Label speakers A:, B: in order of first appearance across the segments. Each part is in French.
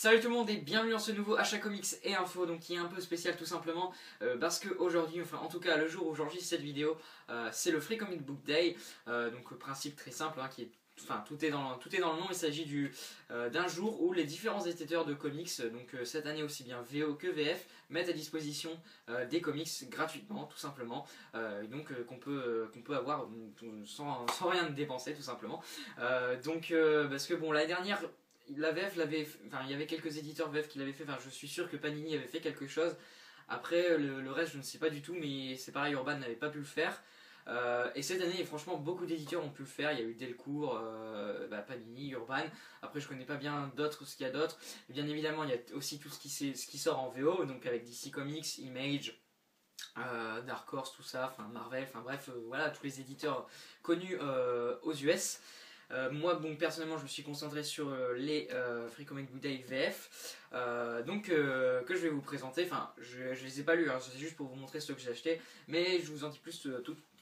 A: Salut tout le monde et bienvenue dans ce nouveau achat comics et info, donc qui est un peu spécial tout simplement parce que aujourd'hui, enfin en tout cas le jour où j'enregistre cette vidéo, c'est le Free Comic Book Day, donc principe très simple hein, qui est, enfin tout est dans le nom. Il s'agit d'un jour où les différents éditeurs de comics, donc cette année aussi bien VO que VF, mettent à disposition des comics gratuitement tout simplement, donc qu'on peut avoir sans rien dépenser tout simplement. Parce que bon l'année dernière la VF enfin il y avait quelques éditeurs VF qui l'avaient fait, enfin je suis sûr que Panini avait fait quelque chose. Après le reste je ne sais pas du tout, mais c'est pareil, Urban n'avait pas pu le faire. Et cette année franchement beaucoup d'éditeurs ont pu le faire. Il y a eu Delcourt, Panini, Urban. Après je connais pas bien d'autres, ce qu'il y a d'autres. Et bien évidemment il y a aussi tout ce qui sort en VO, donc avec DC Comics, Image, Dark Horse, tout ça, enfin Marvel, enfin bref, voilà tous les éditeurs connus aux US. Moi, bon, personnellement, je me suis concentré sur les Free Comic Book Day VF, que je vais vous présenter. Enfin, je les ai pas lus, hein, c'est juste pour vous montrer ce que j'ai acheté, mais je vous en dis plus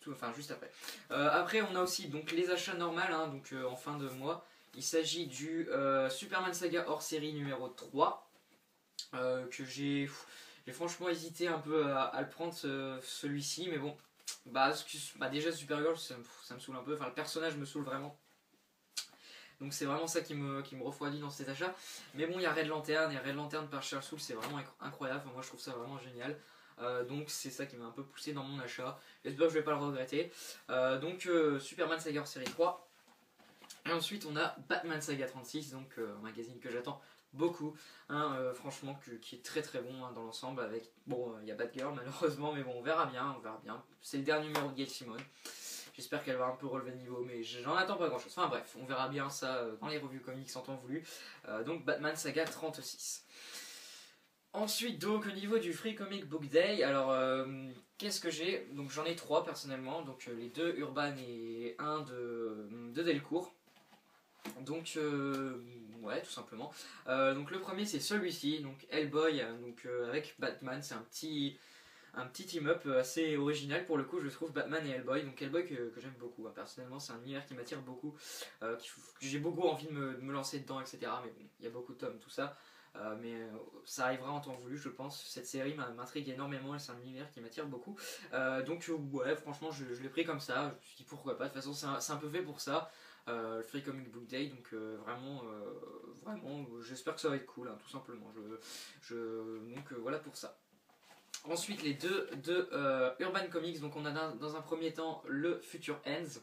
A: enfin, juste après. Après, on a aussi donc les achats normaux, hein, en fin de mois. Il s'agit du Superman Saga hors série numéro 3, que j'ai franchement hésité un peu à le prendre celui-ci, mais bon, déjà Supergirl, ça me saoule un peu, enfin le personnage me saoule vraiment. Donc c'est vraiment ça qui me refroidit dans cet achat. Mais bon, il y a Red Lantern par Charles Soule, c'est vraiment incroyable. Enfin, moi je trouve ça vraiment génial. Donc c'est ça qui m'a un peu poussé dans mon achat. J'espère que je vais pas le regretter. Superman Saga série 3. Et ensuite on a Batman Saga 36, donc un magazine que j'attends beaucoup. Hein, franchement, qui est très très bon hein, dans l'ensemble. Avec bon, il y a Batgirl malheureusement, mais bon, on verra bien. C'est le dernier numéro de Gail Simone. J'espère qu'elle va un peu relever le niveau, mais j'en attends pas grand chose. Enfin bref, on verra bien ça dans les revues comics en temps voulu. Donc Batman Saga 36. Ensuite, donc au niveau du Free Comic Book Day, alors qu'est-ce que j'ai? Donc j'en ai 3 personnellement, donc les 2 Urban et 1 de Delcourt. Donc ouais, tout simplement. Donc le premier c'est celui-ci, donc Hellboy, avec Batman, c'est un petit team-up assez original pour le coup, je trouve, Batman et Hellboy. Donc Hellboy que j'aime beaucoup, hein. Personnellement c'est un univers qui m'attire beaucoup, que j'ai beaucoup envie de me lancer dedans, etc. Mais bon, il y a beaucoup de tomes, tout ça. Ça arrivera en temps voulu, je pense. Cette série m'intrigue énormément et c'est un univers qui m'attire beaucoup. Ouais, franchement, je l'ai pris comme ça. Je me suis dit pourquoi pas. De toute façon, c'est un peu fait pour ça. Le Free Comic Book Day, donc vraiment, j'espère que ça va être cool, hein, tout simplement. Voilà pour ça. Ensuite, les deux de Urban Comics, donc on a dans un premier temps le Future Ends.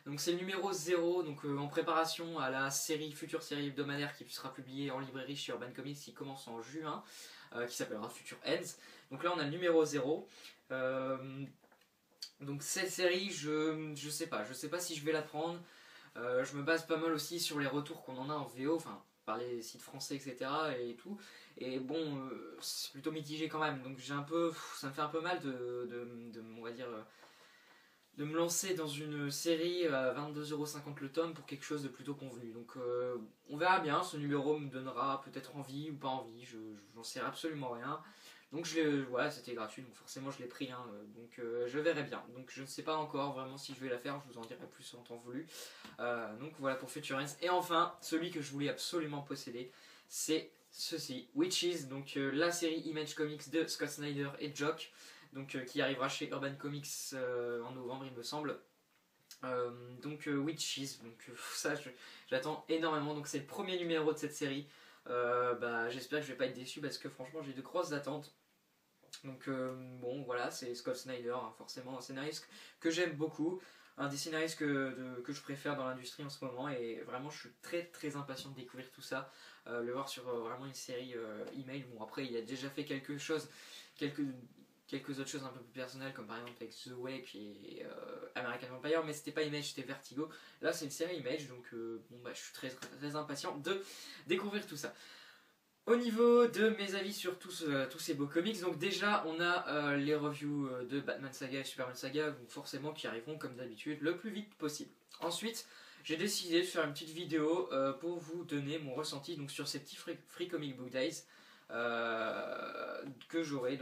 A: Donc c'est le numéro 0, donc en préparation à la future série hebdomadaire qui sera publiée en librairie chez Urban Comics, qui commence en juin, qui s'appellera Future Ends. Donc là on a le numéro 0. Donc cette série, je sais pas si je vais la prendre. Je me base pas mal aussi sur les retours qu'on en a en VO, enfin par les sites français, etc. et tout. Et bon, c'est plutôt mitigé quand même. Donc ça me fait un peu mal on va dire, de me lancer dans une série à 22,50€ le tome pour quelque chose de plutôt convenu. Donc on verra bien, ce numéro me donnera peut-être envie ou pas envie, j'en sais absolument rien. Donc voilà, c'était gratuit, donc forcément je l'ai pris, hein, je verrai bien. Donc je ne sais pas encore vraiment si je vais la faire, je vous en dirai plus en temps voulu. Donc voilà pour Future Ends. Et enfin, celui que je voulais absolument posséder, c'est ceci, Witches, donc la série Image Comics de Scott Snyder et Jock, qui arrivera chez Urban Comics en novembre il me semble. Witches, ça j'attends énormément, donc c'est le premier numéro de cette série. J'espère que je vais pas être déçu parce que franchement j'ai de grosses attentes. Donc bon voilà, c'est Scott Snyder, hein, forcément un scénariste que j'aime beaucoup, un des scénaristes que je préfère dans l'industrie en ce moment, et vraiment je suis très très impatient de découvrir tout ça, le voir sur vraiment une série email. Bon après il a déjà fait quelques autres choses un peu plus personnelles, comme par exemple avec The Wake et American Vampire, mais c'était pas Image, c'était Vertigo. Là c'est une série Image, donc je suis très très impatient de découvrir tout ça. Au niveau de mes avis sur tous ces beaux comics, donc déjà on a les reviews de Batman Saga et Superman Saga, donc forcément qui arriveront comme d'habitude le plus vite possible. Ensuite, j'ai décidé de faire une petite vidéo pour vous donner mon ressenti donc sur ces petits Free Comic Book Days. que j'aurai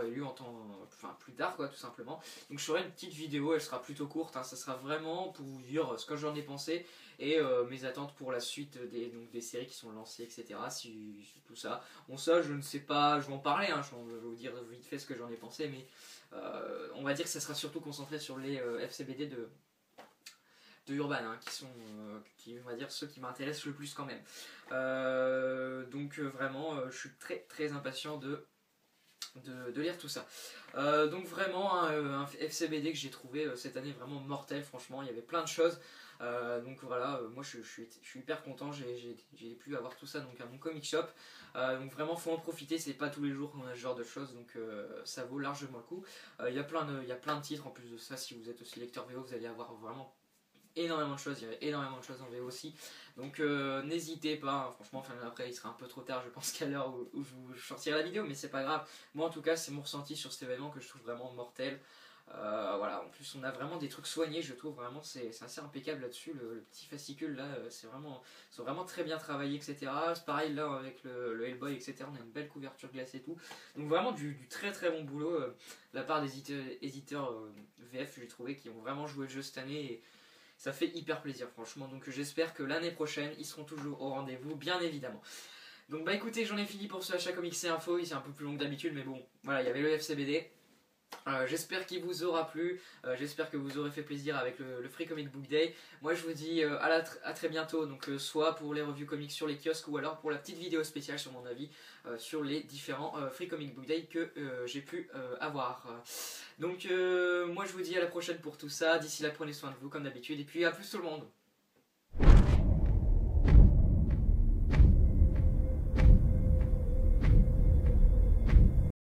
A: lu en temps, enfin plus tard quoi, tout simplement. Donc je ferai une petite vidéo, elle sera plutôt courte, hein, ça sera vraiment pour vous dire ce que j'en ai pensé et mes attentes pour la suite des séries qui sont lancées, etc. Tout ça. Bon ça je ne sais pas, je vais en parler, hein, je vais vous dire vite fait ce que j'en ai pensé, mais on va dire que ça sera surtout concentré sur les FCBD de Urban, hein, qui on va dire ceux qui m'intéressent le plus quand même. Vraiment, je suis très très impatient de lire tout ça. Donc vraiment un FCBD que j'ai trouvé cette année vraiment mortel, franchement, il y avait plein de choses. Donc voilà, moi je suis hyper content, j'ai pu avoir tout ça donc à mon comic shop. Donc vraiment faut en profiter, c'est pas tous les jours qu'on a ce genre de choses, donc ça vaut largement le coup. Il y a plein de titres en plus de ça, si vous êtes aussi lecteur VO, vous allez avoir vraiment énormément de choses, il y avait énormément de choses en VO aussi, donc n'hésitez pas, hein, franchement, enfin, après il sera un peu trop tard je pense qu'à l'heure où je vous sortirai la vidéo, mais c'est pas grave, moi en tout cas c'est mon ressenti sur cet événement que je trouve vraiment mortel. Voilà, en plus on a vraiment des trucs soignés, je trouve vraiment c'est assez impeccable là-dessus, le petit fascicule là, c'est vraiment très bien travaillé, etc. C'est pareil là avec le Hellboy, etc. On a une belle couverture glacée et tout, donc vraiment du très très bon boulot de la part des éditeurs VF, j'ai trouvé, qui ont vraiment joué le jeu cette année, et ça fait hyper plaisir franchement, donc j'espère que l'année prochaine ils seront toujours au rendez-vous, bien évidemment. Donc bah écoutez, j'en ai fini pour ce achat comics et info, c'est un peu plus long que d'habitude, mais bon, voilà, il y avait le FCBD. J'espère qu'il vous aura plu, j'espère que vous aurez fait plaisir avec le Free Comic Book Day. Moi je vous dis à très bientôt, donc soit pour les revues comics sur les kiosques, ou alors pour la petite vidéo spéciale sur mon avis sur les différents Free Comic Book Day que j'ai pu avoir. Donc moi je vous dis à la prochaine pour tout ça, d'ici là prenez soin de vous comme d'habitude, et puis à plus tout le monde.